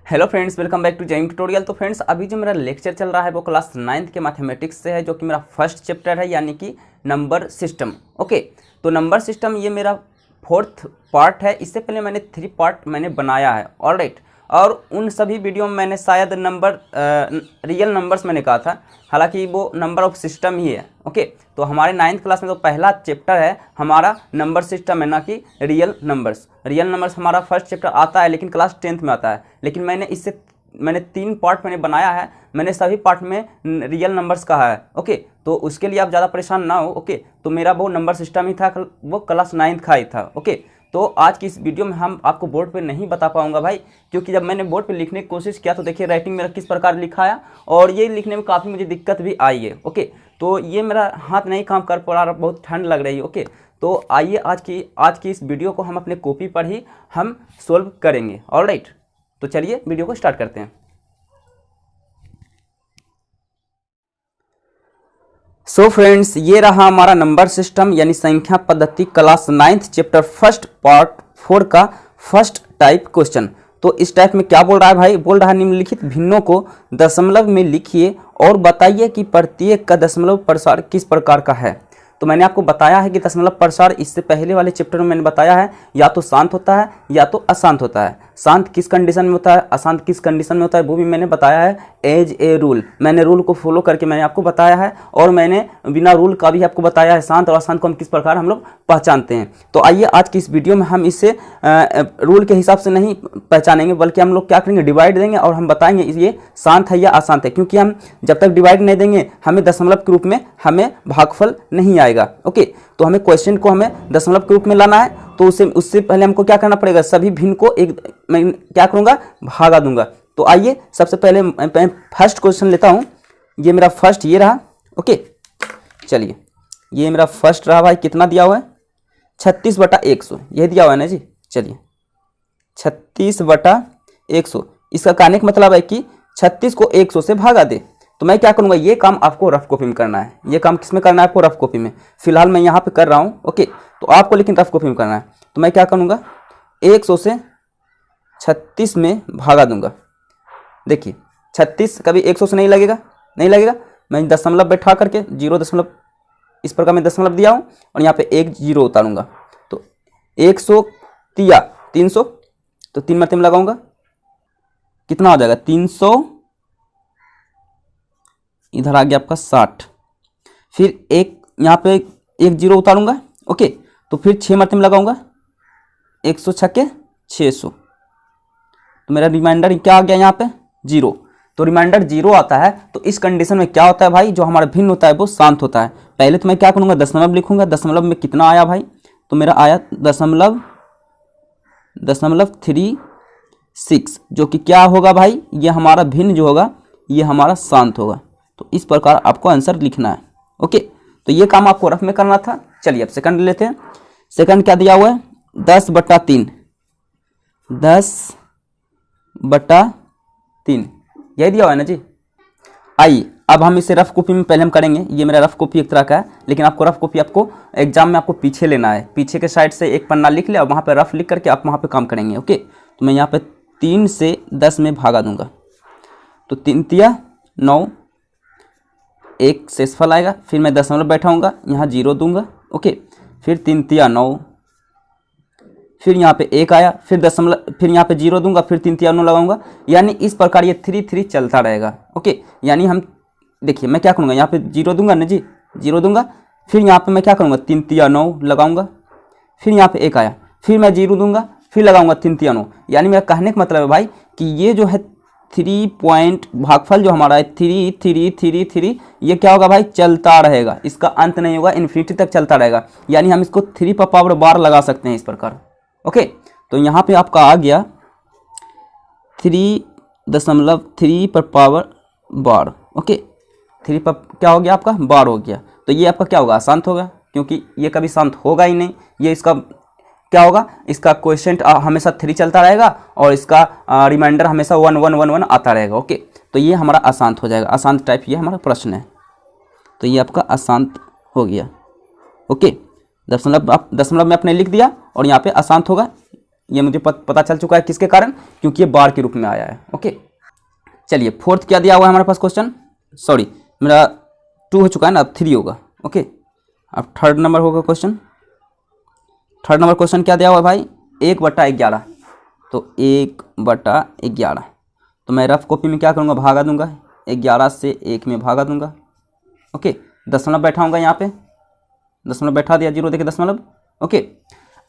Hello friends, welcome back to Jam tutorial. तो friends, अभी जो मेरा लेक्चर चल रहा है वो क्लास 9th के मैथमेटिक्स से है, जो कि मेरा फर्स्ट चैप्टर है, यानी कि नंबर सिस्टम। ओके, तो नंबर सिस्टम ये मेरा 4th पार्ट है। इससे पहले मैंने 3 पार्ट बनाया है, ऑलराइट। और उन सभी वीडियो में मैंने शायद रियल नंबर्स मैंने कहा था, हालांकि वो नंबर ऑफ सिस्टम ही है। ओके, तो हमारे 9th क्लास में तो पहला चैप्टर है हमारा नंबर सिस्टम है, ना कि रियल नंबर्स। रियल नंबर्स हमारा फर्स्ट चैप्टर आता है, लेकिन क्लास 10th में आता है। लेकिन मैंने 3 पार्ट बनाया है, मैंने सभी पार्ट में रियल नंबर्स कहा है। ओके, तो उसके लिए आप ज़्यादा परेशान ना हो। ओके, तो मेरा वो नंबर सिस्टम ही था, वो क्लास 9th का ही था। ओके, तो आज की इस वीडियो में हम आपको बोर्ड पे नहीं बता पाऊंगा भाई, क्योंकि जब मैंने बोर्ड पे लिखने की कोशिश किया तो देखिए राइटिंग मेरा किस प्रकार लिखा है, और ये लिखने में काफ़ी मुझे दिक्कत भी आई है। ओके, तो ये मेरा हाथ नहीं काम कर पा रहा, बहुत ठंड लग रही है। ओके, तो आइए आज की इस वीडियो को हम अपने कॉपी पर ही हम सोल्व करेंगे। ऑलराइट, तो चलिए वीडियो को स्टार्ट करते हैं। सो फ्रेंड्स, ये रहा हमारा नंबर सिस्टम यानी संख्या पद्धति class 9th chapter first part 4 का फर्स्ट टाइप क्वेश्चन। तो इस टाइप में क्या बोल रहा है भाई? बोल रहा है निम्नलिखित भिन्नों को दशमलव में लिखिए और बताइए कि प्रत्येक का दशमलव प्रसार किस प्रकार का है। तो मैंने आपको बताया है कि दशमलव प्रसार इससे पहले वाले चैप्टर में मैंने बताया है, या तो शांत होता है या तो अशांत होता है। शांत किस कंडीशन में होता है, अशांत किस कंडीशन में होता है, वो भी मैंने बताया है एज ए रूल। मैंने रूल को फॉलो करके मैंने आपको बताया है, और मैंने बिना रूल का भी आपको बताया है शांत और अशांत को हम किस प्रकार हम लोग पहचानते हैं। तो आइए आज की इस वीडियो में हम इसे रूल के हिसाब से नहीं पहचानेंगे, बल्कि हम लोग क्या करेंगे, डिवाइड देंगे और हम बताएंगे ये शांत है या अशांत है। क्योंकि हम जब तक डिवाइड नहीं देंगे हमें दशमलव के रूप में हमें भागफल नहीं आएगा। ओके, तो हमें क्वेश्चन को हमें दशमलव के रूप में लाना है, तो उससे पहले हमको क्या करना पड़ेगा, सभी भिन्न को मैं क्या करूंगा, भागा दूंगा। तो आइए सबसे पहले मैं फर्स्ट क्वेश्चन लेता हूं। ये मेरा फर्स्ट ये रहा। ओके, चलिए ये मेरा फर्स्ट रहा भाई। कितना दिया हुआ है? 36/100 ये दिया हुआ है ना जी। चलिए 36/100, इसका कहने का मतलब है कि 36 को 100 से भागा दे। तो मैं क्या करूंगा, ये काम आपको रफ कॉपी में करना है। ये काम किस में करना है आपको? रफ कॉपी में। फिलहाल मैं यहाँ पे कर रहा हूँ। ओके, तो आपको लेकिन रफ कॉपी में करना है। तो मैं क्या करूँगा, 100 से 36 में भागा दूंगा। देखिए 36 कभी 100 से नहीं लगेगा, नहीं लगेगा। मैं दशमलव बैठा करके 0 इस प्रकार मैं दशमलव दिया हूँ, और यहाँ पे 1 0 उतारूंगा। तो 100 तिया 300, तो 3 मरते में लगाऊंगा, कितना हो जाएगा 300, इधर आ गया आपका 60। फिर एक यहाँ पे 1 0 उतारूंगा। ओके, तो फिर 6 मरते में लगाऊंगा, 100 छक्के 600। तो मेरा रिमाइंडर क्या आ गया यहाँ पे 0। तो रिमाइंडर 0 आता है। तो इस कंडीशन में क्या होता है भाई, जो हमारा भिन्न होता है वो शांत होता है। पहले तो मैं क्या करूँगा, दशमलव लिखूंगा। दशमलव में कितना आया भाई? तो मेरा आया दशमलव 36, जो कि क्या होगा भाई, ये हमारा भिन्न जो होगा ये हमारा शांत होगा। तो इस प्रकार आपको आंसर लिखना है। ओके, तो ये काम आपको रफ में करना था। चलिए अब सेकंड लेते हैं। सेकंड क्या दिया हुआ है? 10/3, 10/3 यही दिया हुआ है ना जी। आइए अब हम इसे रफ कॉपी में पहले हम करेंगे। ये मेरा रफ कॉपी एक तरह का है, लेकिन आपको रफ कॉपी आपको एग्जाम में आपको पीछे लेना है। पीछे के साइड से एक पन्ना लिख ले और वहाँ पे रफ लिख करके आप वहाँ पे काम करेंगे। ओके, तो मैं यहाँ पे 3 से 10 में भागा दूंगा। तो 3 तिया 9, 1 शेषफल आएगा। फिर मैं दशमलव बैठाऊंगा, यहाँ 0 दूंगा। ओके, फिर 3 तिया 9, फिर यहाँ पे 1 आया, फिर दशमलव, फिर यहाँ पे 0 दूंगा, फिर 3 तिया 9 लगाऊंगा। यानी इस प्रकार ये 3 3 चलता रहेगा। ओके, यानी हम देखिए मैं क्या करूँगा, यहाँ पे 0 दूंगा ना जी, 0 दूंगा। फिर यहाँ पे मैं क्या करूँगा, 3 तिया 9 लगाऊंगा। फिर यहाँ पे 1 आया, फिर मैं 0 दूंगा, फिर लगाऊंगा 3 तिया 9। यानी मेरा कहने का मतलब है भाई कि ये जो है 3 पॉइंट भागफल जो हमारा है 3 3 3 3, ये क्या होगा भाई, चलता रहेगा। इसका अंत नहीं होगा, इन्फिनिटी तक चलता रहेगा। यानी हम इसको 3 पर पावर बार लगा सकते हैं इस प्रकार। ओके, तो यहाँ पे आपका आ गया 3.3 पर पावर बार। ओके, 3 पर क्या हो गया आपका, बार हो गया। तो ये आपका क्या होगा, अशांत होगा, क्योंकि ये कभी शांत होगा ही नहीं। ये इसका क्या होगा, इसका क्वोशिएंट हमेशा 3 चलता रहेगा, और इसका रिमाइंडर हमेशा 1 1 1 1 आता रहेगा। ओके, तो ये हमारा अशांत हो जाएगा। अशांत टाइप ये हमारा प्रश्न है, तो ये आपका अशांत हो गया। ओके, दशमलव में आपने लिख दिया, और यहाँ पे अशांत होगा, ये मुझे पता चल चुका है किसके कारण, क्योंकि ये बार के रूप में आया है। ओके, चलिए फोर्थ क्या दिया हुआ है हमारे पास क्वेश्चन, सॉरी मेरा 2 हो चुका है ना, अब 3 होगा। ओके, अब थर्ड नंबर होगा क्वेश्चन। थर्ड नंबर क्वेश्चन क्या दिया हुआ है भाई, 1/11। तो 1/11, तो मैं रफ कॉपी में क्या करूँगा, भागा दूंगा, 11 से 1 में भागा दूंगा। ओके, दशमलव बैठाऊंगा यहाँ पे, दशमलव बैठा दिया, 0 देखिए दशमलव। ओके,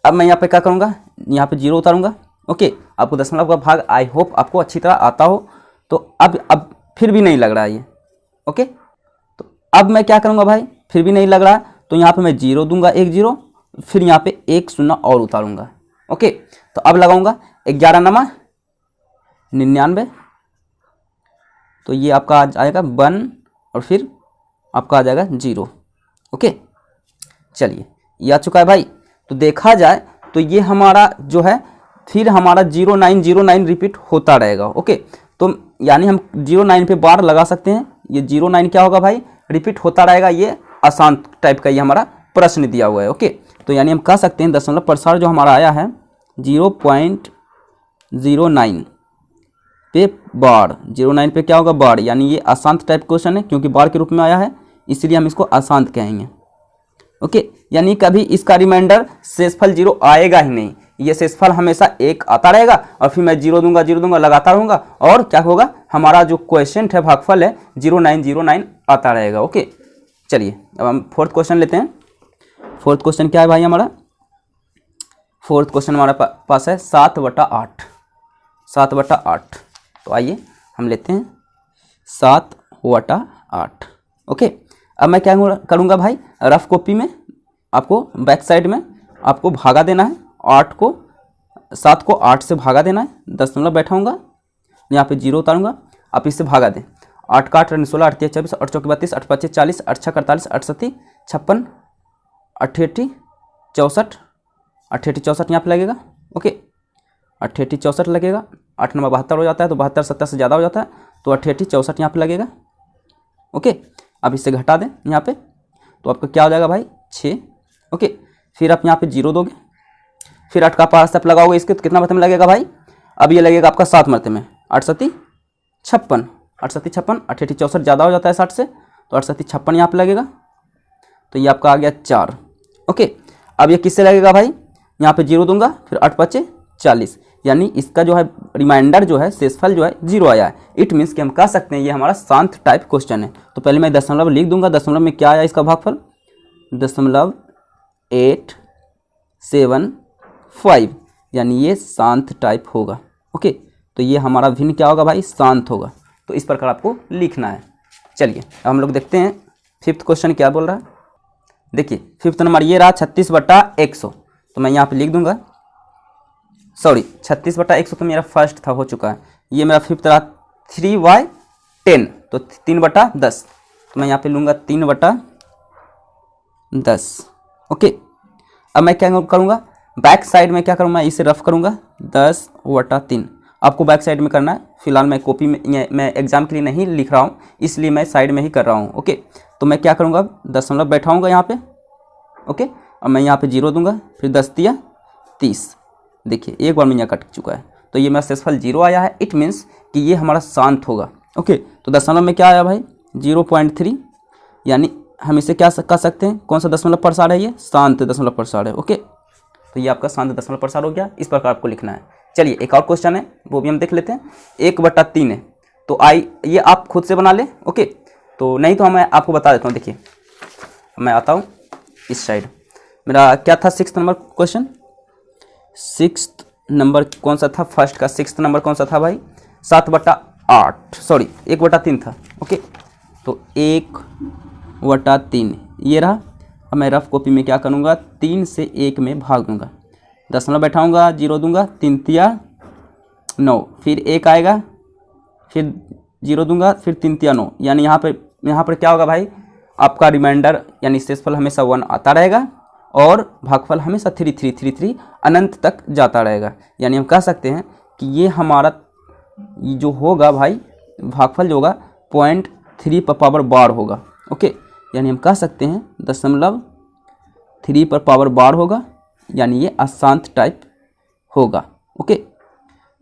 अब मैं यहाँ पे क्या करूँगा, यहाँ पे 0 उतारूंगा। ओके, आपको दशमलव का भाग आई होप आपको अच्छी तरह आता हो। तो अब फिर भी नहीं लग रहा है ये। ओके, तो अब मैं क्या करूँगा भाई, फिर भी नहीं लग रहा है, तो यहाँ पे मैं 0 दूंगा, 1 0, फिर यहाँ पे 1 0 और उतारूंगा। ओके, तो अब लगाऊंगा 11 नमा 99, तो ये आपका आ जाएगा 1 और फिर आपका आ जाएगा 0। ओके, चलिए ये आ चुका है भाई। तो देखा जाए तो ये हमारा जो है फिर हमारा 0909 रिपीट होता रहेगा। ओके, तो यानी हम 09 पे बार लगा सकते हैं। ये 09 क्या होगा भाई, रिपीट होता रहेगा। ये आसान टाइप का ये हमारा प्रश्न दिया हुआ है। ओके, तो यानी हम कह सकते हैं दशमलव प्रसार जो हमारा आया है 0.09 पे बार, 09 पे क्या होगा बार, यानी ये अशांत टाइप क्वेश्चन है क्योंकि बार के रूप में आया है, इसलिए हम इसको अशांत कहेंगे। ओके, यानी कभी इसका रिमाइंडर शेषफल 0 आएगा ही नहीं, ये शेषफल हमेशा 1 आता रहेगा और फिर मैं 0 दूंगा लगाता रहूंगा और क्या होगा, हमारा जो क्वेश्चन है भागफल है 0909 आता रहेगा। ओके, चलिए अब हम फोर्थ क्वेश्चन लेते हैं। फोर्थ क्वेश्चन क्या है भाई हमारा, फोर्थ क्वेश्चन हमारे पास है 7/8, 7/8। तो आइए हम लेते हैं 7/8। ओके, अब मैं क्या करूँगा भाई, रफ कॉपी में आपको बैक साइड में आपको भागा देना है, 7 को 8 से भागा देना है, दशमलव बैठाऊंगा, यहाँ पे 0 उतारूंगा, आप इससे भागा दें। 8 का 8 16, 8 24, 8 चौके 32, 8 5 40, 8 6 48, 8 7 56, 88 64, 88 64 यहाँ पे लगेगा। ओके, 88 64 लगेगा, 8 9 72 हो जाता है, तो 72 70 से ज़्यादा हो जाता है, तो 88 64 यहाँ पे लगेगा। ओके, अब इससे घटा दें यहाँ पे, तो आपका क्या हो जाएगा भाई 6। ओके, फिर आप यहाँ पे 0 दोगे, फिर 8 का पास आप लगाओगे इसके, तो कितना मरते में लगेगा भाई, अब ये लगेगा आपका 7 मरते में, 8 7 56, 8 7 56, 88 64 ज़्यादा हो जाता है 60 से, तो 8 7 56 यहाँ पे लगेगा, तो ये आपका आ गया 4। ओके, अब ये किससे लगेगा भाई, यहाँ पे 0 दूंगा, फिर 8 5 40, यानी इसका जो है रिमाइंडर जो है शेषफल जो है 0 आया है। इट मीन्स कि हम कह सकते हैं ये हमारा शांत टाइप क्वेश्चन है। तो पहले मैं दशमलव लिख दूंगा, दशमलव में क्या आया इसका भागफल 0.875, यानी ये शांत टाइप होगा। ओके, तो ये हमारा भिन्न क्या होगा भाई, शांत होगा। तो इस प्रकार आपको लिखना है। चलिए अब हम लोग देखते हैं फिफ्थ क्वेश्चन क्या बोल रहा है। देखिए फिफ्थ नंबर ये रहा 36/100, तो मैं यहाँ पे लिख दूंगा, सॉरी 36/100 तो मेरा फर्स्ट था, हो चुका है। ये मेरा फिफ्थ रहा 3/10, तो 3/10, तो मैं यहाँ पे लूँगा 3/10। ओके, अब मैं क्या करूँगा, बैक साइड में क्या करूँगा, इसे रफ करूँगा 10/3। आपको बैक साइड में करना है, फिलहाल मैं कॉपी में मैं एग्जाम के लिए नहीं लिख रहा हूँ, इसलिए मैं साइड में ही कर रहा हूँ। ओके, तो मैं क्या करूँगा, दशमलव बैठाऊँगा यहाँ पे। ओके, अब मैं यहाँ पे 0 दूंगा, फिर 10 दिया 30, देखिए एक बार में यहाँ कट चुका है, तो ये मेरा शेषफल 0 आया है। इट मीन्स कि ये हमारा शांत होगा। ओके, तो दशमलव में क्या आया भाई 0.3, यानी हम इसे क्या कह सकते हैं, कौन सा दशमलव प्रसार है, ये शांत दशमलव प्रसार है। ओके, तो ये आपका शांत दशमलव प्रसार हो गया। इस प्रकार आपको लिखना है। चलिए एक और क्वेश्चन है, वो भी हम देख लेते हैं। 1/3 है, तो ये आप खुद से बना लें। ओके, तो नहीं तो मैं आपको बता देता हूँ। देखिए मैं आता हूँ इस साइड, मेरा क्या था 6th number question, 6th number कौन सा था, फर्स्ट का 6th नंबर कौन सा था भाई, 7/8, सॉरी 1/3 था। ओके, तो 1/3 ये रहा। अब मैं रफ कॉपी में क्या करूँगा, 3 से 1 में भाग दूंगा, दशमलव बैठाऊंगा, 0 दूंगा, 3 तिया 9, फिर 1 आएगा, फिर 0 दूंगा, फिर 3 तिया 9, यानी यहाँ पर क्या होगा भाई, आपका रिमाइंडर यानी शेषफल हमेशा 1 आता रहेगा और भागफल हमेशा 3 3 3 3 अनंत तक जाता रहेगा। यानी हम कह सकते हैं कि ये हमारा जो होगा भाई भागफल जो होगा 0.3 पर पावर बार होगा। ओके, यानी हम कह सकते हैं 0.3 पर पावर बार होगा, यानी ये अशांत टाइप होगा। ओके,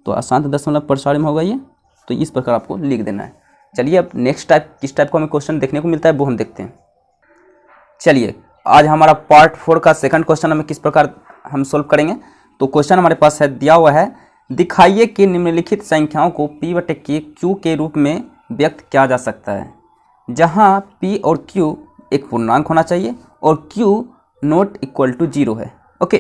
तो अशांत दशमलव प्रसारण में होगा ये, तो इस प्रकार आपको लिख देना है। चलिए अब नेक्स्ट टाइप किस टाइप का हमें क्वेश्चन देखने को मिलता है वो हम देखते हैं। चलिए आज हमारा पार्ट 4 का सेकंड क्वेश्चन हमें किस प्रकार हम सोल्व करेंगे। तो क्वेश्चन हमारे पास है, दिया हुआ है, दिखाइए कि निम्नलिखित संख्याओं को p/q के रूप में व्यक्त किया जा सकता है, जहां p और q एक पूर्णांक होना चाहिए और q नॉट इक्वल टू 0 है। ओके,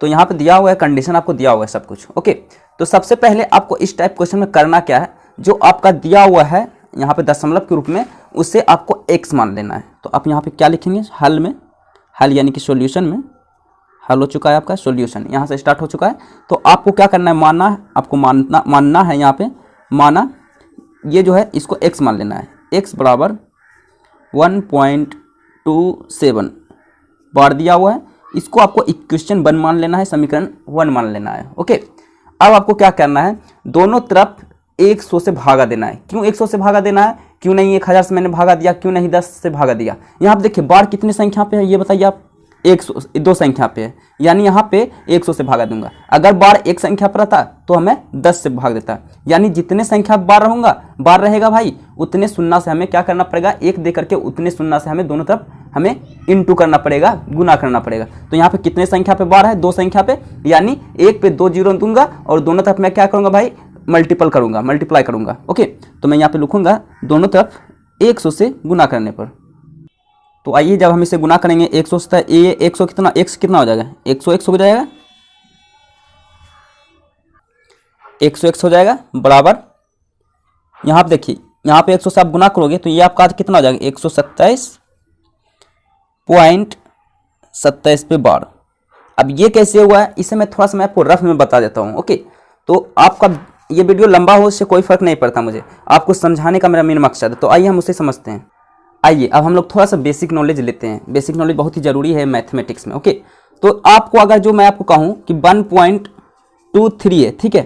तो यहाँ पे दिया हुआ है, कंडीशन आपको दिया हुआ है सब कुछ। ओके, तो सबसे पहले आपको इस टाइप क्वेश्चन में करना क्या है, जो आपका दिया हुआ है यहाँ पे दशमलव के रूप में, उसे आपको x मान लेना है। तो आप यहाँ पे क्या लिखेंगे, हल में, हल यानी कि सॉल्यूशन में, हल हो चुका है आपका सॉल्यूशन, यहाँ से स्टार्ट हो चुका है। तो आपको क्या करना है, मानना है, आपको मानना है, यहाँ पे माना ये जो है इसको x मान लेना है। x बराबर 1.27 बार दिया हुआ है, इसको आपको इक्वेशन 1 मान लेना है, समीकरण 1 मान लेना है। ओके, अब आपको क्या करना है, दोनों तरफ 100 से भागा देना है। क्यों 100 से भागा देना है, क्यों नहीं 1000 से मैंने भागा दिया, क्यों नहीं 10 से भागा दिया। यहाँ पे देखिए बार कितनी संख्या पे है ये बताइए आप, 100, 2 संख्या पे है, यानी यहाँ पे 100 से भागा दूंगा। अगर बार एक संख्या पर रहता तो हमें 10 से भाग देता, यानी जितने संख्या बार रहेगा भाई, उतने शून्य से हमें क्या करना पड़ेगा, 1 दे करके उतने शून्य से हमें दोनों तरफ हमें इंटू करना पड़ेगा, गुना करना पड़ेगा। तो यहाँ पे कितने संख्या पे बार है, 2 संख्या पे, यानी 1 पे 2 जीरो दूंगा और दोनों तरफ मैं क्या करूंगा भाई, मल्टीप्लाई करूंगा। ओके, तो मैं यहाँ पे लिखूंगा दोनों तरफ 100 से गुना करने पर। तो आइए जब हम इसे गुना करेंगे 100 से, ये 100 कितना, x कितना हो जाएगा, 100 हो जाएगा, 100 हो जाएगा बराबर, यहाँ पे देखिए, यहाँ पे 100 से आप गुना करोगे तो ये आपका कितना हो जाएगा, 127.27 पे बार। अब ये कैसे हुआ है, इसे मैं थोड़ा सा मैं आपको रफ में बता देता हूँ। ओके, तो आपका ये वीडियो लंबा हो उससे कोई फर्क नहीं पड़ता, मुझे आपको समझाने का मेरा मेन मकसद है। तो आइए हम उसे समझते हैं। आइए अब हम लोग थोड़ा सा बेसिक नॉलेज लेते हैं। बेसिक नॉलेज बहुत ही ज़रूरी है मैथमेटिक्स में। ओके, तो आपको अगर जो मैं आपको कहूँ कि 1.23 है, ठीक है,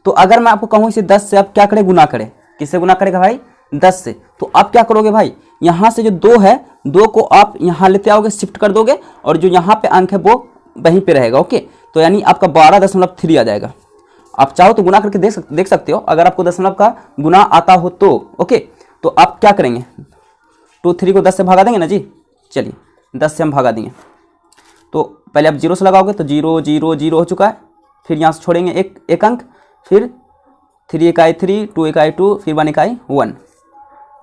तो अगर मैं आपको कहूँ इसे 10 से आप क्या करें, गुना करें, किससे गुना करेगा भाई, 10 से। तो आप क्या करोगे भाई, यहाँ से जो 2 है, 2 को आप यहाँ लेते आओगे, शिफ्ट कर दोगे, और जो यहाँ पे अंक है वो वहीं पे रहेगा। ओके, तो यानी आपका 12.3 आ जाएगा। आप चाहो तो गुना करके देख सकते हो, अगर आपको दशमलव का गुना आता हो तो। ओके, तो आप क्या करेंगे, 23 को 10 से भागा देंगे ना जी। चलिए 10 से हम भागा देंगे, तो पहले आप 0 से लगाओगे तो 0 0 0 हो चुका है, फिर यहाँ से छोड़ेंगे एक अंक, फिर 3 इकाई 3, 2 इकाई 2, फिर 1 इकाई 1।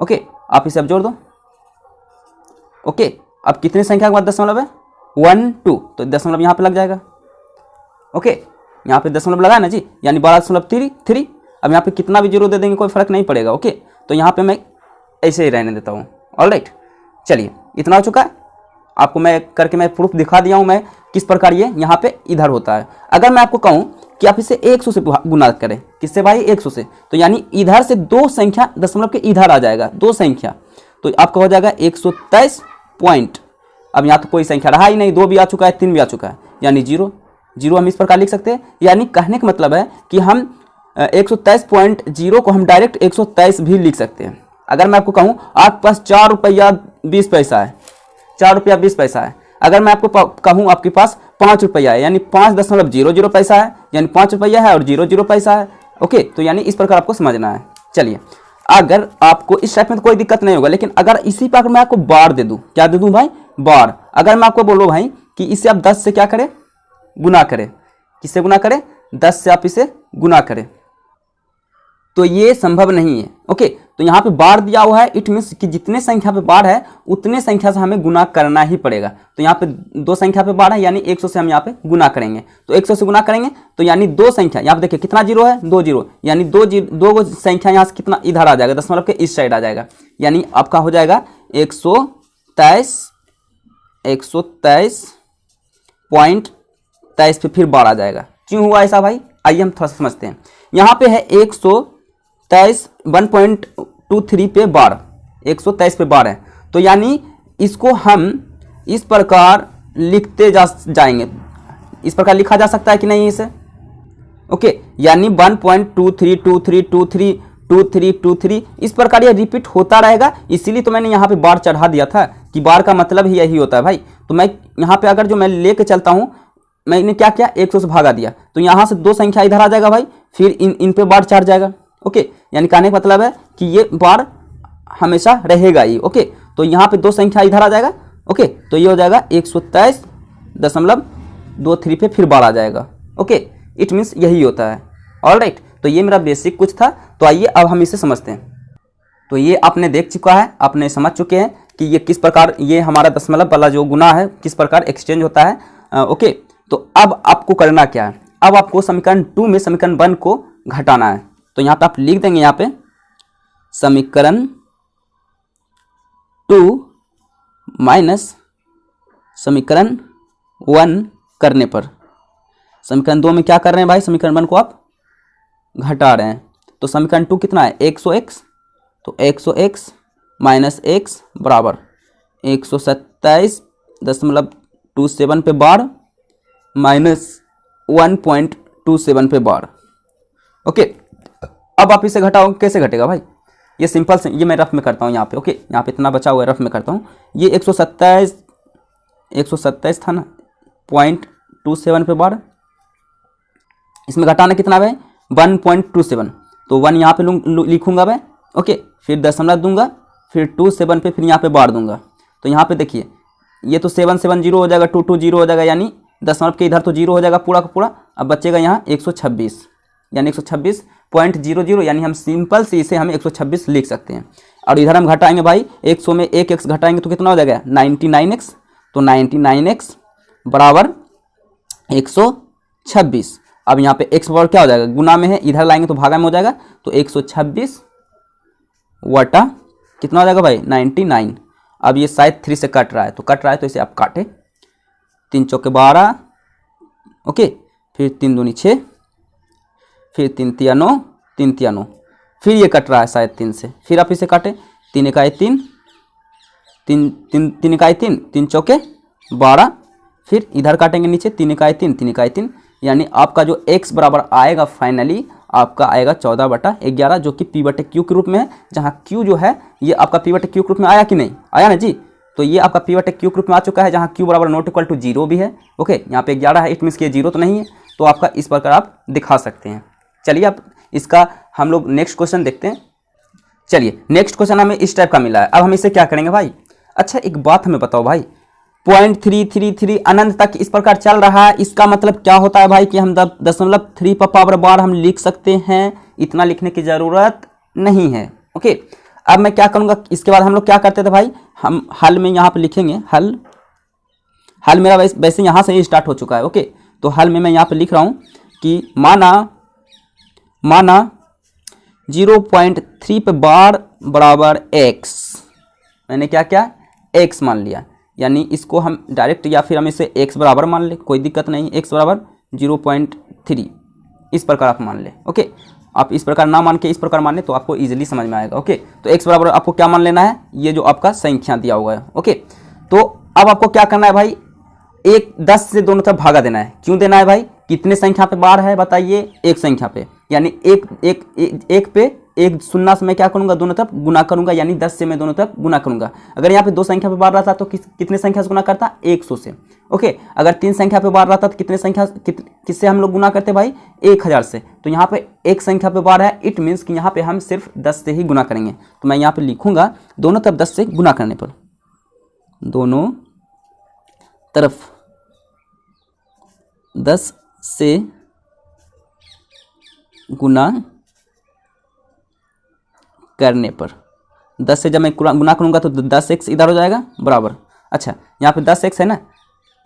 ओके, आप इसे अब जोड़ दो। ओके, अब कितनी संख्या के बाद दशमलव है, 1 2, तो दशमलव यहाँ पे लग जाएगा। ओके, यहाँ पे दशमलव लगा है ना जी, यानी 12.3। अब यहाँ पे कितना भी 0 दे देंगे कोई फर्क नहीं पड़ेगा। ओके, तो यहाँ पे मैं ऐसे ही रहने देता हूँ। ऑलराइट, चलिए इतना हो चुका है, आपको मैं करके मैं प्रूफ दिखा दिया हूँ मैं किस प्रकार ये यहाँ पे इधर होता है। अगर मैं आपको कहूँ कि आप इसे 100 से गुना करें, किससे भाई, 100 से, तो यानी इधर से 2 संख्या दशमलव के इधर आ जाएगा, 2 संख्या, तो आपका हो जाएगा 127 पॉइंट। अब यहाँ तो कोई संख्या रहा ही नहीं, 2 भी आ चुका है, 3 भी आ चुका है, यानी 0 हम इस प्रकार लिख सकते हैं। यानी कहने का मतलब है कि हम 127.0 को हम डायरेक्ट 123 भी लिख सकते हैं। अगर मैं आपको कहूँ आपके पास 4 रुपया 20 पैसा है, 4 रुपया 20 पैसा है, अगर मैं आपको कहूँ आपके पास 5 रुपया है, यानी 5.00 पैसा है, यानी 5 रुपया है और 00 पैसा है। ओके, तो यानी इस प्रकार आपको समझना है। चलिए, अगर आपको इस टाइप में तो कोई दिक्कत नहीं होगा, लेकिन अगर इसी पर मैं आपको बार दे दूँ, क्या दे दूँ भाई, बार। अगर मैं आपको बोलूँ भाई कि इसे आप 10 से क्या करें, गुना करें, किससे गुना करें, 10 से आप इसे गुना करें, तो ये संभव नहीं है। ओके, तो यहाँ पे बार दिया हुआ है, इट मीन्स कि जितने संख्या पे बार है उतने संख्या से हमें गुना करना ही पड़ेगा। तो यहाँ पे 2 संख्या पे बार है, यानी 100 से हम यहाँ पे गुना करेंगे, तो 100 से गुना करेंगे तो यानी 2 संख्या, यहाँ पे देखिए कितना 0 है, 2 0, यानी 2 संख्या यहाँ से कितना इधर आ जाएगा, दशमलव के इस साइड आ जाएगा, यानी आपका हो जाएगा 123.23 पे फिर बार आ जाएगा। क्यों हुआ ऐसा भाई, आइए हम थोड़ा सा समझते हैं। यहाँ पे है 123 पे बार, 123 पे बार है, तो यानी इसको हम इस प्रकार लिखते जाएंगे, इस प्रकार लिखा जा सकता है कि नहीं इसे। ओके, यानी 1.2323232323 इस प्रकार ये रिपीट होता रहेगा। इसीलिए तो मैंने यहाँ पे बार चढ़ा दिया था कि बार का मतलब ही यही होता है भाई। तो मैं यहाँ पे अगर जो मैं लेके चलता हूँ मैंने क्या किया, 100 से भागा दिया, तो यहाँ से दो संख्या इधर आ जाएगा भाई, फिर इन पे बार चार जाएगा। ओके, यानी कहने का मतलब है कि ये बार हमेशा रहेगा ही। ओके, तो यहाँ पे दो संख्या इधर आ जाएगा। ओके, तो ये हो जाएगा 123.23 पे फिर बार आ जाएगा। ओके, इट मीन्स यही होता है। ऑलराइट, तो ये मेरा बेसिक कुछ था। तो आइए अब हम इसे समझते हैं। तो ये आपने देख चुका है, आपने समझ चुके हैं कि ये किस प्रकार ये हमारा दशमलव वाला जो गुना है किस प्रकार एक्सचेंज होता है। ओके, तो अब आपको करना क्या है, अब आपको समीकरण 2 में समीकरण 1 को घटाना है। तो यहाँ पे आप लिख देंगे, यहाँ पे समीकरण 2 माइनस समीकरण 1 करने पर, समीकरण 2 में क्या कर रहे हैं भाई, समीकरण 1 को आप घटा रहे हैं। तो समीकरण 2 कितना है, 100x, तो 100x माइनस x बराबर 127.27 पे बार माइनस 1.27 पे बार। ओके, अब आप इसे घटाओ, कैसे घटेगा भाई, ये सिंपल से, ये मैं रफ में करता हूँ यहाँ पे। ओके, यहाँ पे इतना बचा हुआ है, रफ में करता हूँ। ये 127 था ना, 0.27 पे बार, इसमें घटाना कितना भाई, 1.27, तो 1 यहाँ पे लिखूंगा मैं। ओके, फिर दशमलव दूंगा, फिर 27 पे फिर यहाँ पे बार दूंगा। तो यहाँ पे देखिए, ये तो 7 7 0 हो जाएगा, 2 2 0 हो जाएगा, यानी दशमलव के इधर तो 0 हो जाएगा पूरा का पूरा। अब बचेगा यहाँ 126, यानी 126.00, यानी हम सिंपल से इसे हम 126 लिख सकते हैं। और इधर हम घटाएंगे भाई, 100 में 1x घटाएंगे तो कितना हो जाएगा, 99x, तो 99x बराबर 126। अब यहाँ पे x बराबर क्या हो जाएगा, गुना में है, इधर लाएंगे तो भागा में हो जाएगा, तो 126 वटा कितना हो जाएगा भाई, 99। अब ये शायद 3 से कट रहा है, तो कट रहा है तो इसे आप काटे, 3 चौके 12, ओके, फिर 3 दूनी 6, फिर 3 तिया 9, 3 तिया 9, फिर ये कट रहा है शायद 3 से, फिर आप इसे काटे, 3 इकाई 3, 3 इकाई 3, 3 चौके 12, फिर इधर काटेंगे नीचे, 3 इकाई 3, 3 इकाई 3, यानी आपका जो x बराबर आएगा फाइनली आपका आएगा 14/11, जो कि p/q के रूप में है, जहाँ q जो है ये आपका p/q के रूप में आया कि नहीं आया ना जी। तो ये आपका p/q के रूप में आ चुका है, जहाँ q बराबर नॉट इक्वल टू 0 भी है। ओके, यहाँ पे 11 है, इट मीन्स कि ये 0 तो नहीं है, तो आपका इस प्रकार आप दिखा सकते हैं। चलिए अब इसका हम लोग नेक्स्ट क्वेश्चन देखते हैं। चलिए नेक्स्ट क्वेश्चन हमें इस टाइप का मिला है। अब हम इसे क्या करेंगे भाई, अच्छा एक बात हमें बताओ भाई, 0.333 अनंत तक इस प्रकार चल रहा है, इसका मतलब क्या होता है भाई कि हम 0.3 पर पावर बार हम लिख सकते हैं, इतना लिखने की जरूरत नहीं है। ओके, अब मैं क्या करूंगा, इसके बाद हम लोग क्या करते थे भाई, हम हल में यहाँ पे लिखेंगे, हल मेरा वैसे यहाँ से ही स्टार्ट हो चुका है। ओके, तो हल में मैं यहाँ पे लिख रहा हूँ कि माना 0.3 पे बार बराबर x, मैंने क्या क्या x मान लिया, यानी इसको हम डायरेक्ट या फिर हम इसे x बराबर मान ले, कोई दिक्कत नहीं, x बराबर 0.3 इस प्रकार आप मान ले। ओके, आप इस प्रकार ना मान के इस प्रकार मान ले तो आपको इजीली समझ में आएगा। ओके, तो x बराबर आपको क्या मान लेना है, ये जो आपका संख्या दिया हुआ है। ओके, तो अब आपको क्या करना है भाई, 10 से दोनों तरफ भागा देना है। क्यों देना है भाई, कितने संख्या पे बार है बताइए, एक संख्या पे, यानी एक पे एक शून्य से मैं क्या करूंगा, दोनों तरफ गुना करूंगा, यानी 10 से मैं दोनों तरफ गुना करूंगा। अगर यहाँ पे 2 संख्या पे बार रहता तो कितने संख्या से गुना करता, 100 से। ओके, अगर 3 संख्या पे बार रहता तो कितने संख्या किससे हम लोग गुना करते भाई, 1000 से। तो यहाँ पे एक संख्या पे बार है, इट मीन्स कि यहाँ पे हम सिर्फ 10 से ही गुना करेंगे। तो मैं यहाँ पे लिखूंगा दोनों तरफ 10 से गुना करने पर, दोनों तरफ 10 से गुना करने पर, 10 से जब मैं गुना करूंगा तो 10x इधर हो जाएगा बराबर। अच्छा, यहाँ पे 10x है ना,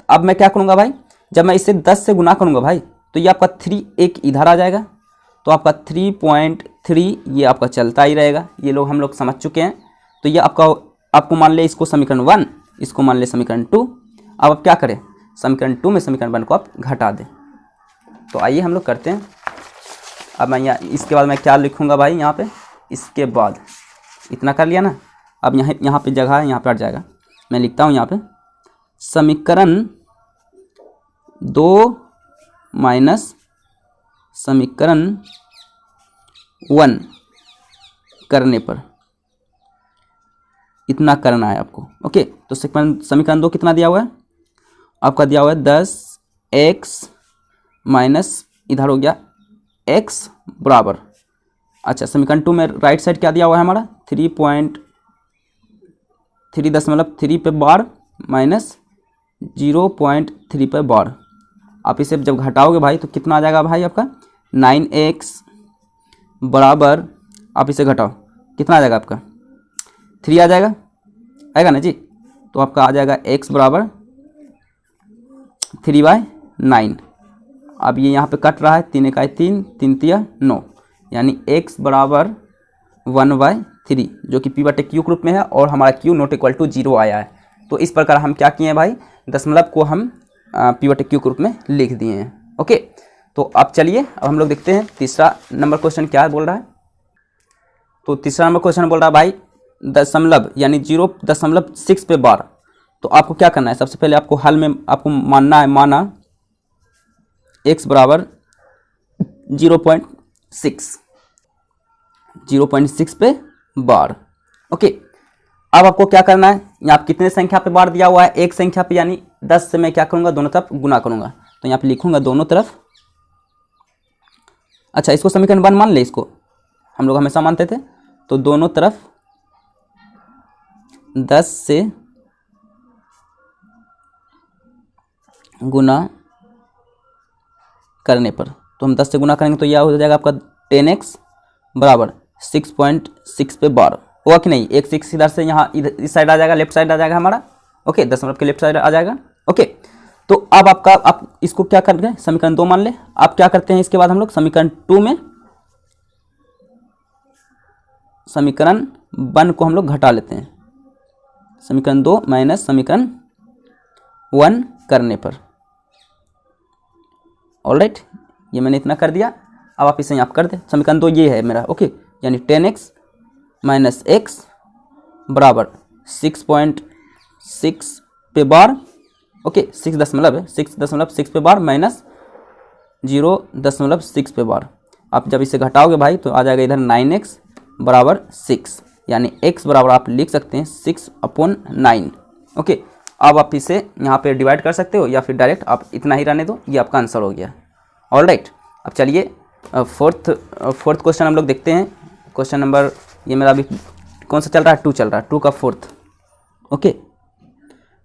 अब मैं क्या करूंगा भाई, जब मैं इसे 10 से गुना करूंगा भाई तो ये आपका 3 एक इधर आ जाएगा, तो आपका 3.3 ये आपका चलता ही रहेगा। ये लोग हम लोग समझ चुके हैं। तो ये आपको मान ले इसको समीकरण 1, इसको मान ले समीकरण 2। अब आप क्या करें, समीकरण 2 में समीकरण 1 को आप घटा दें। तो आइए हम लोग करते हैं। अब मैं इसके बाद मैं क्या लिखूंगा भाई, यहाँ पे इसके बाद इतना कर लिया ना, अब यहाँ पे जगह है, यहाँ पे हट जाएगा। मैं लिखता हूँ यहाँ पे समीकरण 2 माइनस समीकरण 1 करने पर इतना करना है आपको। ओके, तो समीकरण 2 कितना दिया हुआ है आपका, दिया हुआ है 10 एक्स माइनस इधर हो गया एक्स बराबर, अच्छा समीकरण 2 में राइट साइड क्या दिया हुआ है हमारा 3.3 पे बार माइनस 0.3 पे बार। आप इसे जब घटाओगे भाई तो कितना आ जाएगा भाई आपका 9x बराबर, आप इसे घटाओ कितना आ जाएगा आपका 3 आ जाएगा, आएगा ना जी। तो आपका आ जाएगा x बराबर 3/9। अब ये यहाँ पे कट रहा है, 3 इकाई 3, 3 तिया 9, यानी x बराबर 1/3 जो कि p/q ग्रुप में है और हमारा q नॉट इक्वल टू 0 आया है। तो इस प्रकार हम क्या किए हैं भाई, दशमलव को हम p/q ग्रुप में लिख दिए हैं। ओके, तो अब चलिए अब हम लोग देखते हैं तीसरा नंबर क्वेश्चन क्या बोल रहा है। तो तीसरा नंबर क्वेश्चन बोल रहा है भाई दशमलव यानी 0.6 पे बार। तो आपको क्या करना है, सबसे पहले आपको हल में आपको मानना है, माना x बराबर 0.6 पे बार। ओके, अब आपको क्या करना है, यहाँ पे कितने संख्या पे बार दिया हुआ है, एक संख्या पे, यानी 10 से मैं क्या करूँगा दोनों तरफ गुना करूँगा। तो यहाँ पे लिखूँगा दोनों तरफ, अच्छा इसको समीकरण 1 मान ले, इसको हम लोग हमेशा मानते थे। तो दोनों तरफ 10 से गुना करने पर, तो हम 10 से गुना करेंगे तो यह हो जाएगा आपका 10x बराबर 6.6 पे बार, हुआ कि नहीं। एक 6 इधर से यहाँ इधर इस साइड आ जाएगा, लेफ्ट साइड आ जाएगा हमारा। ओके, दशमलव के लेफ्ट साइड आ जाएगा। ओके, तो अब आपका आप इसको क्या कर गए, समीकरण 2 मान ले। आप क्या करते हैं, इसके बाद हम लोग समीकरण 2 में समीकरण 1 को हम लोग घटा लेते हैं, समीकरण 2 माइनस समीकरण 1 करने पर। ऑलराइट, ये मैंने इतना कर दिया। अब आप इसे यहाँ कर दे, समीकरण 2 ये है मेरा। ओके, यानी 10x माइनस x बराबर 6.6 पे बार। ओके, 6.6 पे बार माइनस 0.6 पे बार। आप जब इसे घटाओगे भाई तो आ जाएगा इधर 9x बराबर 6, यानी x बराबर आप लिख सकते हैं 6/9। ओके, अब आप इसे यहाँ पे डिवाइड कर सकते हो या फिर डायरेक्ट आप इतना ही रहने दो, ये आपका आंसर हो गया। ऑलराइट, अब चलिए फोर्थ क्वेश्चन हम लोग देखते हैं। क्वेश्चन नंबर ये मेरा अभी कौन सा चल रहा है, 2 चल रहा है, 2 का फोर्थ। ओके,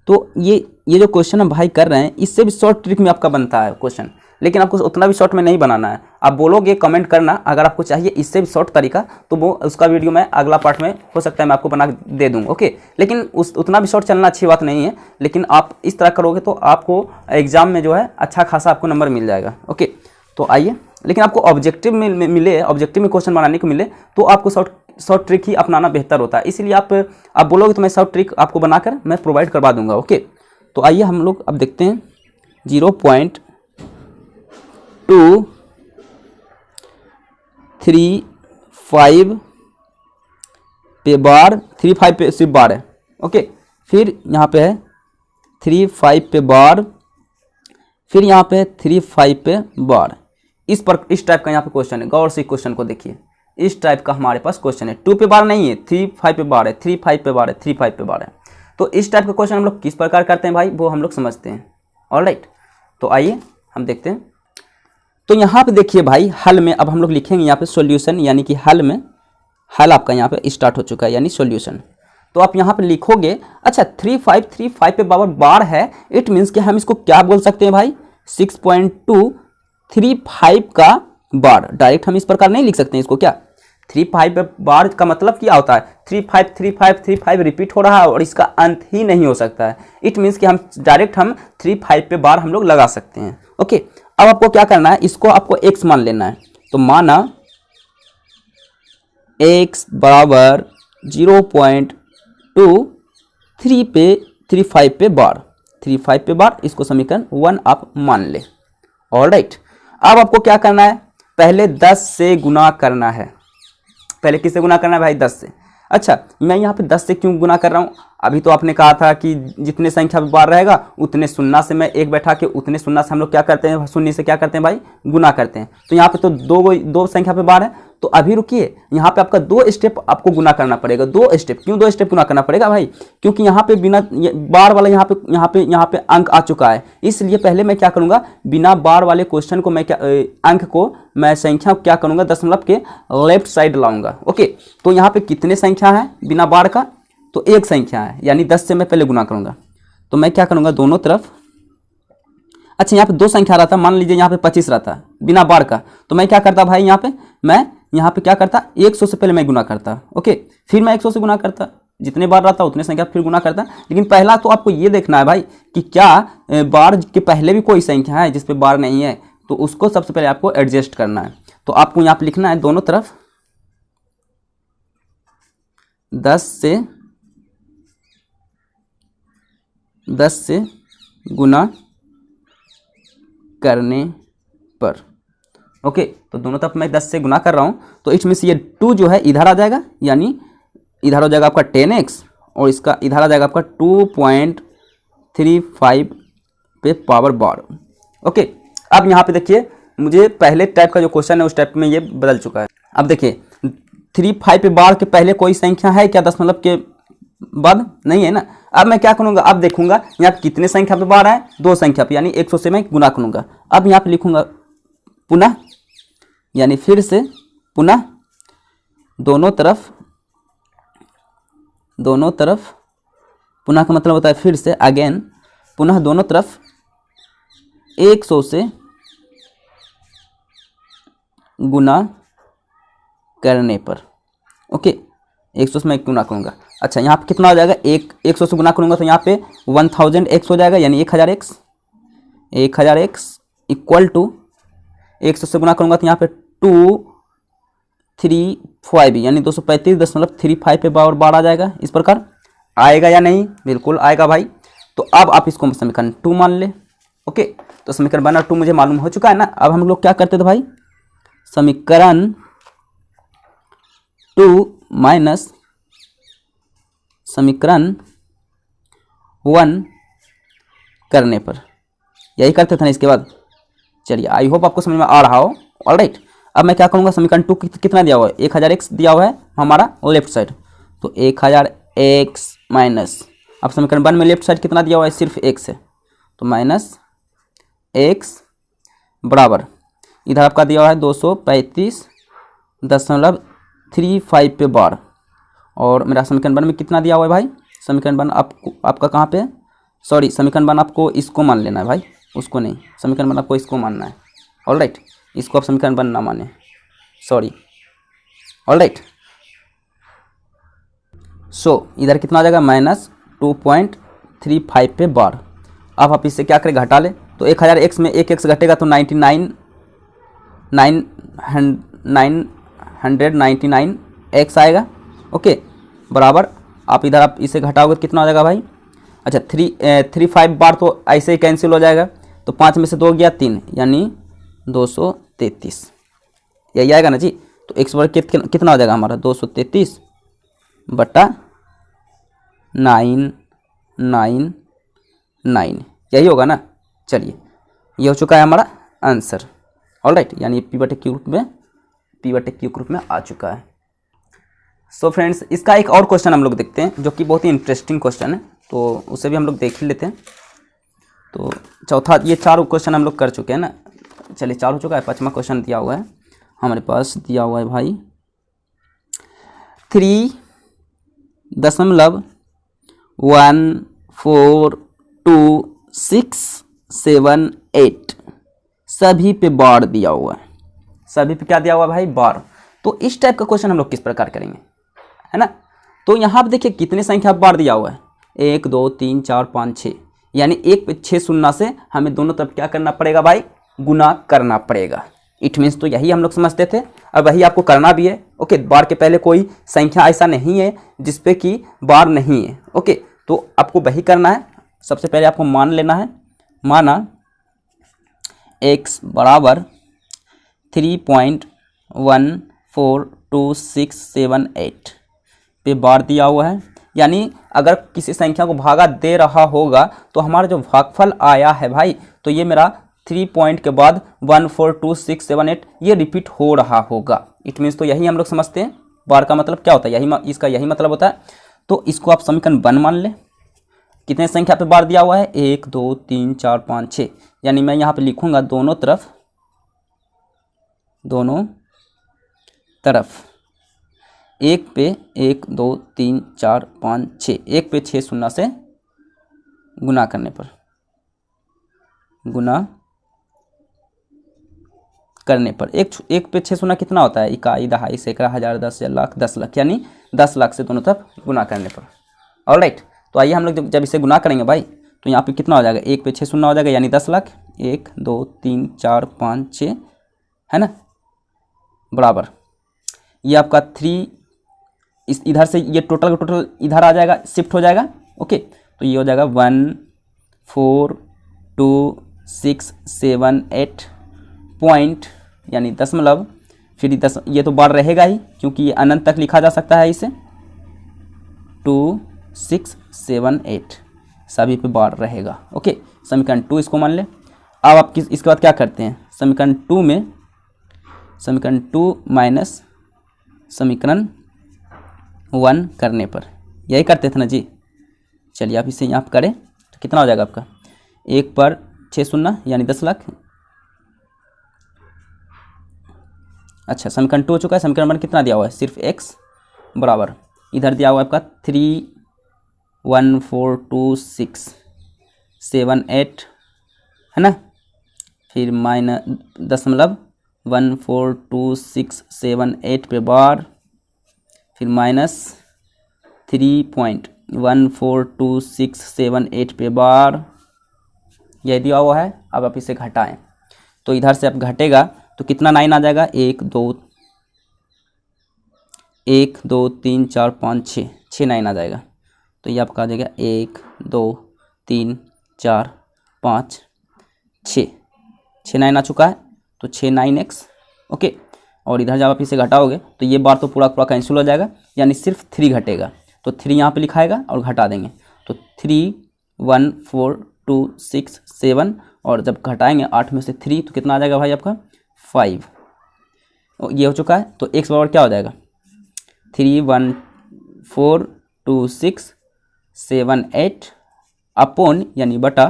तो ये जो क्वेश्चन हम भाई कर रहे हैं इससे भी शॉर्ट ट्रिक में आपका बनता है क्वेश्चन, लेकिन आपको उतना भी शॉर्ट में नहीं बनाना है। आप बोलोगे कमेंट करना, अगर आपको चाहिए इससे भी शॉर्ट तरीका तो वो उसका वीडियो मैं अगला पार्ट में हो सकता है मैं आपको बना दे दूँ। ओके, लेकिन उतना भी शॉर्ट चलना अच्छी बात नहीं है, लेकिन आप इस तरह करोगे तो आपको एग्जाम में जो है अच्छा खासा आपको नंबर मिल जाएगा। ओके, तो आइए, लेकिन आपको ऑब्जेक्टिव में मिले, ऑब्जेक्टिव में क्वेश्चन बनाने को मिले तो आपको शॉर्ट ट्रिक ही अपनाना बेहतर होता है। इसीलिए आप बोलोगे तो मैं शॉर्ट ट्रिक आपको बनाकर मैं प्रोवाइड करवा दूंगा। ओके, तो आइए हम लोग अब देखते हैं 0.235 पे बार, 35 पे सिर्फ बार है। ओके, फिर यहाँ पे है 35 पे बार, फिर यहाँ पे 35 पे बार। इस टाइप का यहाँ पे क्वेश्चन है, गौर से क्वेश्चन को देखिए। इस टाइप का हमारे पास क्वेश्चन है, 2 पे बार नहीं है, 35 पे बार है, 35 पे बार है, 35 पे बार है। तो इस टाइप का क्वेश्चन हम लोग किस प्रकार करते हैं भाई, वो हम लोग समझते हैं। ऑलराइट, तो आइए हम देखते हैं। तो यहाँ पे देखिए भाई, हल में अब हम लोग लिखेंगे यहाँ पे सॉल्यूशन, यानी कि हल में हल आपका यहाँ पे स्टार्ट हो चुका है, यानी सॉल्यूशन। तो आप यहाँ पे लिखोगे, अच्छा 35 पे बार है, इट मीन्स कि हम इसको क्या बोल सकते हैं भाई, 6.235 का बार। डायरेक्ट हम इस प्रकार नहीं लिख सकते हैं इसको, क्या 35 पे बार का मतलब क्या होता है, 35 रिपीट हो रहा है और इसका अंत ही नहीं हो सकता है। इट मीन्स कि हम डायरेक्ट हम 35 पे बार हम लोग लगा सकते हैं। ओके, अब आपको क्या करना है, इसको आपको x मान लेना है। तो माना x बराबर 0.235 पे बार, 35 पे बार, इसको समीकरण 1 आप मान ले। ऑलराइट, अब आपको क्या करना है, पहले 10 से गुना करना है। पहले किससे गुना करना है भाई, 10 से। अच्छा, मैं यहाँ पे 10 से क्यों गुना कर रहा हूँ, अभी तो आपने कहा था कि जितने संख्या पे बार रहेगा उतने शून्य से मैं एक बैठा के उतने शून्य से हम लोग क्या करते हैं, शून्य से क्या करते हैं भाई, गुना करते हैं। तो यहाँ पे तो दो संख्या पे बार है, तो अभी रुकिए, यहाँ पे आपका 2 स्टेप आपको गुना करना पड़ेगा। 2 स्टेप, क्यों 2 स्टेप गुना करना पड़ेगा भाई, क्योंकि यहाँ पे बिना बार वाला यहाँ पे अंक आ चुका है, इसलिए पहले मैं क्या करूँगा, बिना बार वाले क्वेश्चन को मैं क्या अंक को मैं संख्या क्या करूँगा, दशमलव के लेफ्ट साइड लाऊंगा। ओके, तो यहाँ पे कितने संख्या है बिना बार का, तो एक संख्या है, यानी 10 से मैं पहले गुना करूँगा। तो मैं क्या करूँगा, दोनों तरफ, अच्छा यहाँ पे 2 संख्या रहा था, मान लीजिए यहाँ पे 25 रहा था बिना बार का, तो मैं क्या करता भाई, मैं यहाँ पे क्या करता, 100 से पहले मैं गुना करता। ओके, फिर मैं 100 से गुना करता, जितने बार रहता उतने संख्या फिर गुना करता। लेकिन पहला तो आपको ये देखना है भाई कि क्या बार के पहले भी कोई संख्या है जिस पे बार नहीं है, तो उसको सबसे पहले आपको एडजस्ट करना है। तो आपको यहाँ पे लिखना है दोनों तरफ 10 से गुना करने पर। ओके, तो दोनों तरफ मैं 10 से गुना कर रहा हूँ, तो इसमें से ये 2 जो है इधर आ जाएगा, यानी इधर हो जाएगा आपका 10x, और इसका इधर आ जाएगा आपका 2.35 पे पावर बार। ओके, अब यहाँ पे देखिए, मुझे पहले टाइप का जो क्वेश्चन है उस टाइप में ये बदल चुका है। अब देखिए 35 पे बार के पहले कोई संख्या है क्या दशमलव के बाद, नहीं है ना। अब मैं क्या करूँगा, अब देखूंगा यहाँ पे कितने संख्या पे बार है, 2 संख्या पे, यानी 100 से मैं गुना करूँगा। अब यहाँ पे लिखूंगा पुनः, यानी फिर से पुनः दोनों तरफ, पुनः का मतलब होता है फिर से, अगेन, पुनः दोनों तरफ 100 से गुना करने पर। ओके, 100 से मैं गुना करूँगा। अच्छा, यहाँ पे कितना हो जाएगा, 100 से गुना करूँगा तो यहाँ पे 1000x हो जाएगा, यानी 1000x इक्वल टू 100 से गुना करूँगा तो यहाँ पे 235, यानी 235.35 पे बार आ जाएगा। इस प्रकार आएगा या नहीं, बिल्कुल आएगा भाई। तो अब आप इसको समीकरण 2 मान ले। ओके, तो समीकरण 1 और 2 मुझे मालूम हो चुका है ना। अब हम लोग क्या करते थे भाई, समीकरण 2 माइनस समीकरण 1 करने पर, यही करते थे ना। इसके बाद चलिए, आई होप आपको समझ में आ रहा हो। ऑलराइट, अब मैं क्या करूँगा, समीकरण 2 कितना दिया हुआ है, 1000x दिया हुआ है हमारा लेफ्ट साइड, तो 1000x माइनस, अब समीकरण 1 में लेफ्ट साइड कितना दिया हुआ है, सिर्फ x है, तो माइनस x बराबर, इधर आपका दिया हुआ है 235.35 पे बार, और मेरा समीकरण 1 में कितना दिया हुआ है भाई, समीकरण 1 आपका कहाँ पे है, सॉरी, समीकरण 1 आपको इसको मान लेना है भाई, उसको नहीं, समीकरण 1 आपको इसको मानना है। ऑलराइट, इसको आप समीकरण 1 ना माने, सॉरी। ऑलराइट, सो इधर कितना आ जाएगा, माइनस 2.35 पे बार। अब आप इससे क्या करें, घटा ले, तो 1000x में एक x घटेगा तो 999x आएगा। ओके, बराबर, आप इधर आप इसे घटाओगे तो कितना हो जाएगा भाई, अच्छा 35 बार तो ऐसे ही कैंसिल हो जाएगा, तो 5 में से 2 गया 3, यानी 233, यही आएगा ना जी। तो x बराबर कितना हो जाएगा हमारा, 233 बटा 999, यही होगा ना। चलिए, ये हो चुका है हमारा आंसर। ऑलराइट, यानी p बटे क्यू ग्रुप में आ चुका है। सो फ्रेंड्स, इसका एक और क्वेश्चन हम लोग देखते हैं जो कि बहुत ही इंटरेस्टिंग क्वेश्चन है, तो उसे भी हम लोग देख ही लेते हैं। तो चौथा, ये 4 क्वेश्चन हम लोग कर चुके हैं ना, चलिए 4 हो चुका है। 5वां क्वेश्चन दिया हुआ है हमारे पास, दिया हुआ है भाई 3.14267 सभी पे बार दिया हुआ है, सभी पे क्या दिया हुआ है भाई, बार। तो इस टाइप का क्वेश्चन हम लोग किस प्रकार करेंगे, है ना। तो यहाँ पे देखिए कितने संख्या बार दिया हुआ है, 1 2 3 4 5 6, यानी 1 पे 6 शून्य से हमें दोनों तरफ क्या करना पड़ेगा भाई, गुना करना पड़ेगा। इट मीन्स तो यही हम लोग समझते थे, और वही आपको करना भी है। ओके, बार के पहले कोई संख्या ऐसा नहीं है जिसपे कि बार नहीं है। ओके, तो आपको वही करना है। सबसे पहले आपको मान लेना है, माना x बराबर 3.14267 पे बार दिया हुआ है, यानी अगर किसी संख्या को भागा दे रहा होगा तो हमारा जो भागफल आया है भाई, तो ये मेरा 3 पॉइंट के बाद 1 4 2 6 7 8 ये रिपीट हो रहा होगा। इट मीन्स तो यही हम लोग समझते हैं बार का मतलब क्या होता है, इसका यही मतलब होता है। तो इसको आप समीकरण 1 मान ले। कितने संख्या पे बार दिया हुआ है, 1 2 3 4 5 6, यानी मैं यहाँ पे लिखूंगा दोनों तरफ 1 पे 1 2 3 4 5 6, 1 पे 6 शून्य से गुना करने पर, एक पे 6 शून्य कितना होता है, इकाई, दहाई, सैकड़ा, हजार, 10 लाख, 10 लाख, यानी 10 लाख से दोनों तरफ गुना करने पर। ऑलराइट, तो आइए हम लोग जब इसे गुना करेंगे भाई, तो यहाँ पे कितना हो जाएगा, 1 पे 6 शून्य हो जाएगा यानी 10 लाख, 1 2 3 4 5 6 है ना, बराबर ये आपका 3, इस इधर से ये टोटल का टोटल इधर आ जाएगा, शिफ्ट हो जाएगा। ओके, तो ये हो जाएगा 1 4 2 6 7 8 पॉइंट यानी दशमलव, फिर 10, ये तो बार रहेगा ही क्योंकि ये अनंत तक लिखा जा सकता है इसे, 2 6 7 8 सभी पे बार रहेगा। ओके, समीकरण 2 इसको मान ले। अब आप इसके बाद क्या करते हैं, समीकरण 2 माइनस समीकरण 1 करने पर, यही करते थे ना जी। चलिए आप इसे यहाँ पर करें तो कितना हो जाएगा आपका, 1 पर 6 शून्य यानी 10 लाख। अच्छा, समीकरण 2 हो चुका है। समीकरण 1 कितना दिया हुआ है, सिर्फ x बराबर, इधर दिया हुआ है आपका 3 1 4 2 6 7 8 है ना, फिर माइनस दशमलव 1 4 2 6 7 8 पे बार, फिर माइनस 3.142678 पे बार, यह दिया हुआ है। अब आप इसे घटाएं तो इधर से आप घटेगा तो कितना 9 आ जाएगा, 1 2 3 4 5 6 9 आ जाएगा। तो ये आपका आ जाएगा 1 2 3 4 5 6 9 आ चुका है, तो 6 9x। ओके, और इधर जब आप इसे घटाओगे तो ये बार तो पूरा कैंसिल हो जाएगा, यानी सिर्फ 3 घटेगा, तो 3 यहाँ पे लिखाएगा और घटा देंगे, तो 3 1 4 2 6 7, और जब घटाएंगे 8 में से 3 तो कितना आ जाएगा भाई आपका 5। ये हो चुका है, तो x बराबर क्या हो जाएगा, 3 1 4 2 6 7 8 अपॉन यानी बटा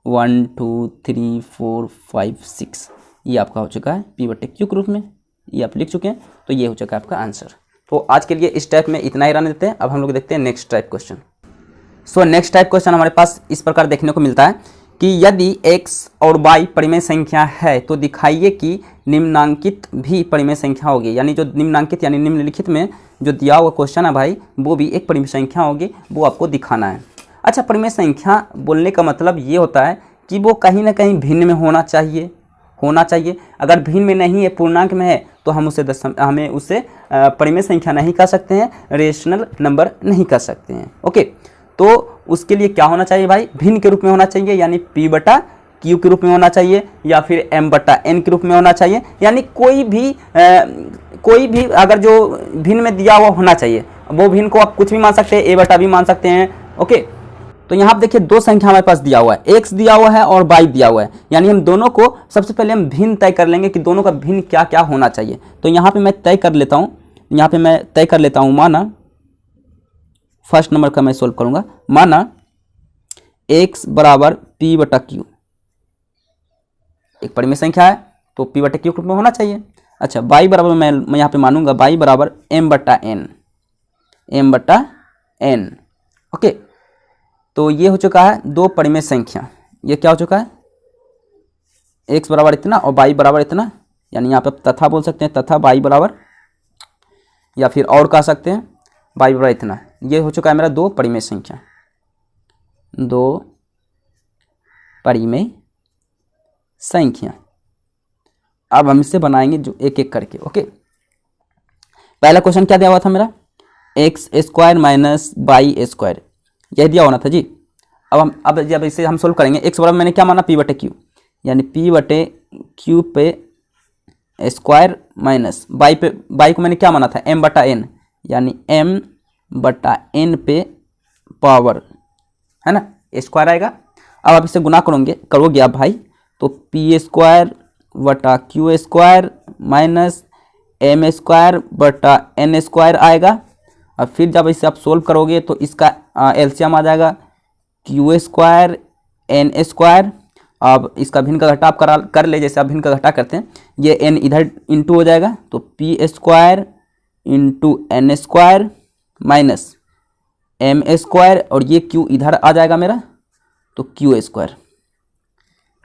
1 2 3 4 5 6, ये आपका हो चुका है p/q के रूप में, ये आप लिख चुके हैं। तो ये हो चुका है आपका आंसर। तो आज के लिए इस टाइप में इतना ही रहने देते हैं। अब हम लोग देखते हैं next type question. So next type question हमारे पास इस प्रकार देखने को मिलता है कि यदि x और y परिमेय संख्या है तो दिखाइए कि निम्नांकित भी परिमेय संख्या होगी। यानी जो निम्नांकित यानी निम्नलिखित में जो दिया हुआ क्वेश्चन है भाई, वो भी एक परिमेय संख्या होगी, वो आपको दिखाना है। अच्छा, परिमेय संख्या बोलने का मतलब ये होता है कि वो कहीं ना कहीं भिन्न में होना चाहिए। अगर भिन्न में नहीं है, पूर्णांक में है, तो हम हमें उसे परिमेय संख्या नहीं कह सकते हैं, रेशनल नंबर नहीं कह सकते हैं। ओके, तो उसके लिए क्या होना चाहिए भाई, भिन्न के रूप में होना चाहिए, यानी p/q के रूप में होना चाहिए, या फिर m/n के रूप में होना चाहिए, यानी कोई भी अगर जो भिन्न में दिया हुआ होना चाहिए, वो भिन्न को आप कुछ भी मान सकते हैं, a/b मान सकते हैं। ओके, तो यहाँ आप देखिए दो संख्या हमारे पास दिया हुआ है, x दिया हुआ है और y दिया हुआ है, यानी हम दोनों को सबसे पहले हम भिन्न तय कर लेंगे कि दोनों का भिन्न क्या क्या होना चाहिए। तो यहाँ पे मैं तय कर लेता हूँ, माना फर्स्ट नंबर का मैं सोल्व करूंगा, माना x बराबर p/q, एक परिमेय संख्या है तो p/q के रूप में होना चाहिए। अच्छा, y बराबर मैं यहाँ पे मानूंगा y बराबर m/n। ओके, तो ये हो चुका है दो परिमेय संख्या। ये क्या हो चुका है, x बराबर इतना और y बराबर इतना, यानी यहाँ पे तथा बोल सकते हैं, तथा y बराबर, या फिर और कह सकते हैं y बराबर इतना। ये हो चुका है मेरा दो परिमेय संख्या, अब हम इसे बनाएंगे जो एक एक करके। ओके, पहला क्वेश्चन क्या दिया हुआ था मेरा, x² माइनस y², यह दिया होना था जी। अब जब इसे हम सोल्व करेंगे, x बराबर मैंने क्या माना, p/q, यानी p/q पे स्क्वायर माइनस y को मैंने क्या माना था, m/n, यानी m/n पे पावर, है ना, स्क्वायर आएगा। अब आप इसे गुना करोगे आप भाई, तो पी स्क्वायर बटा Q square minus M square बटा एन स्क्वायर आएगा। अब फिर जब इसे आप सोल्व करोगे तो इसका एलसीएम आ जाएगा क्यू स्क्वायर एन स्क्वायर। अब इसका भिन्न का घटा आप कर ले, जैसे आप भिन्न का घटा करते हैं, ये एन इधर इंटू हो जाएगा, तो P square into N square minus M square, और ये क्यू इधर आ जाएगा मेरा, तो क्यू स्क्वायर।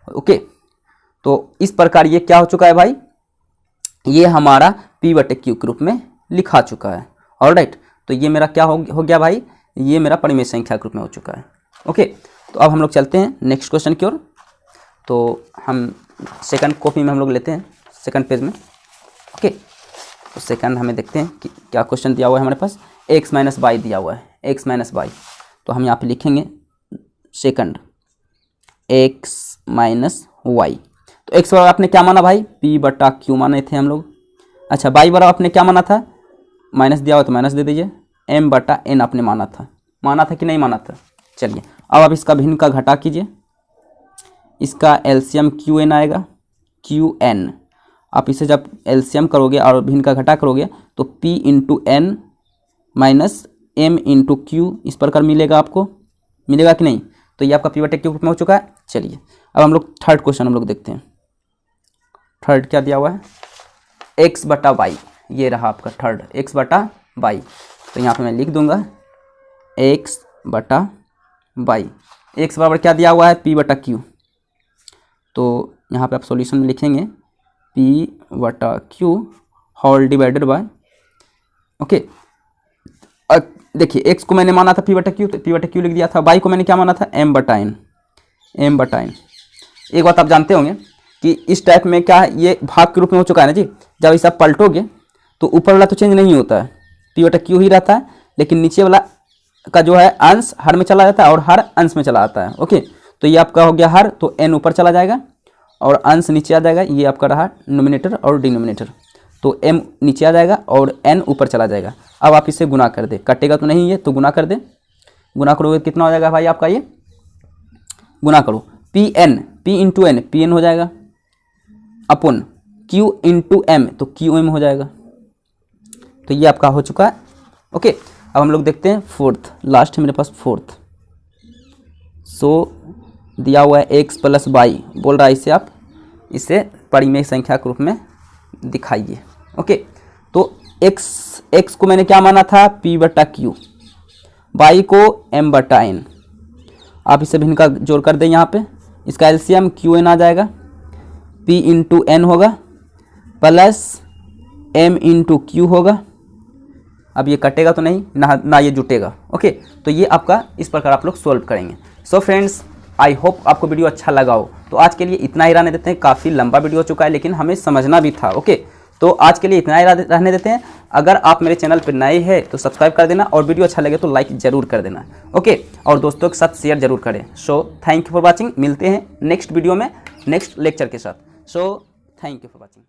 ओके, तो इस प्रकार ये क्या हो चुका है भाई, ये हमारा पी बटे क्यू के रूप में लिखा चुका है। ऑलराइट, तो ये मेरा क्या हो गया भाई, ये मेरा परिमेय संख्या के रूप में हो चुका है। ओके, तो अब हम लोग चलते हैं नेक्स्ट क्वेश्चन की ओर। तो हम सेकंड कॉपी में हम लोग लेते हैं, सेकंड पेज में। ओके, तो सेकंड हमें देखते हैं कि क्या क्वेश्चन दिया हुआ है हमारे पास। एक्स माइनस वाई दिया हुआ है, एक्स माइनस वाई, तो हम यहाँ पे लिखेंगे सेकंड एक्स माइनस वाई। तो एक्स बराबर आपने क्या माना भाई, पी बटा क्यू माने थे हम लोग। अच्छा, वाई बराबर आपने क्या माना था, माइनस दिया हुआ तो माइनस दे दीजिए, एम बटा एन आपने माना था कि नहीं माना था। चलिए, अब आप इसका भिन्न का घटा कीजिए, इसका एलसीएम क्यू एन आएगा, क्यू एन। आप इसे जब एलसीएम करोगे और भिन्न का घटा करोगे तो P into N minus M into Q इस प्रकार मिलेगा, आपको मिलेगा कि नहीं। तो ये आपका पी बटे क्यू में हो चुका है। चलिए, अब हम लोग थर्ड क्वेश्चन हम लोग देखते हैं। थर्ड क्या दिया हुआ है, एक्स बटा वाई, ये रहा आपका थर्ड, एक्स बटा वाई। तो यहाँ पे मैं लिख दूंगा एक्स बटा वाई। एक्स बराबर क्या दिया हुआ है, पी बटा क्यू। तो यहाँ पे आप सॉल्यूशन में लिखेंगे पी बटा Q whole divided by, okay, देखिए एक्स को मैंने माना था पी बटा क्यू, तो पी बटा क्यू लिख दिया था। वाई को मैंने क्या माना था, एम बटा एन, एम बटा एन। एक बात आप जानते होंगे कि इस टाइप में क्या है, ये भाग के रूप में हो चुका है ना जी। जब इसे आप पलटोगे तो ऊपर वाला तो चेंज नहीं होता है, पी बटा क्यू ही रहता है, लेकिन नीचे वाला का जो है अंश हर में चला जाता है और हर अंश में चला आता है। ओके, तो ये आपका हो गया हर, तो एन ऊपर चला जाएगा और अंश नीचे आ जाएगा। ये आपका रहा नोमिनेटर और डिनोमिनेटर, तो एम नीचे आ जाएगा और एन ऊपर चला जाएगा। अब आप इसे गुना कर दे, कटेगा तो नहीं ये, तो गुना कर दे। गुना करोगे कितना हो जाएगा भाई आपका, ये गुना करो, P N, P into N, P N हो जाएगा, अपन क्यू इंटू एम, तो क्यू एम हो जाएगा। तो ये आपका हो चुका है। ओके, अब हम लोग देखते हैं फोर्थ, लास्ट है मेरे पास फोर्थ। सो दिया हुआ है एक्स प्लस वाई, बोल रहा है इसे आप इसे परिमेय संख्या के रूप में दिखाइए। ओके, तो एक्स को मैंने क्या माना था, पी बटा क्यू, वाई को एम बटा एन। आप इसे भिन्न का जोड़ कर दें, यहाँ पे इसका एलसीएम क्यू एन आ जाएगा, पी इंटू एन होगा प्लस एम इंटू क्यू होगा। अब ये कटेगा तो नहीं ना ये जुटेगा। ओके, तो ये आपका इस प्रकार आप लोग सोल्व करेंगे। सो फ्रेंड्स, आई होप आपको वीडियो अच्छा लगा हो। तो आज के लिए इतना ही रहने देते हैं, काफ़ी लंबा वीडियो हो चुका है लेकिन हमें समझना भी था। ओके, तो आज के लिए इतना ही रहने देते हैं। अगर आप मेरे चैनल पर नए हैं तो सब्सक्राइब कर देना और वीडियो अच्छा लगे तो लाइक ज़रूर कर देना। ओके, और दोस्तों के साथ शेयर जरूर करें। So thank you for watching, मिलते हैं नेक्स्ट वीडियो में नेक्स्ट लेक्चर के साथ। So thank you for watching.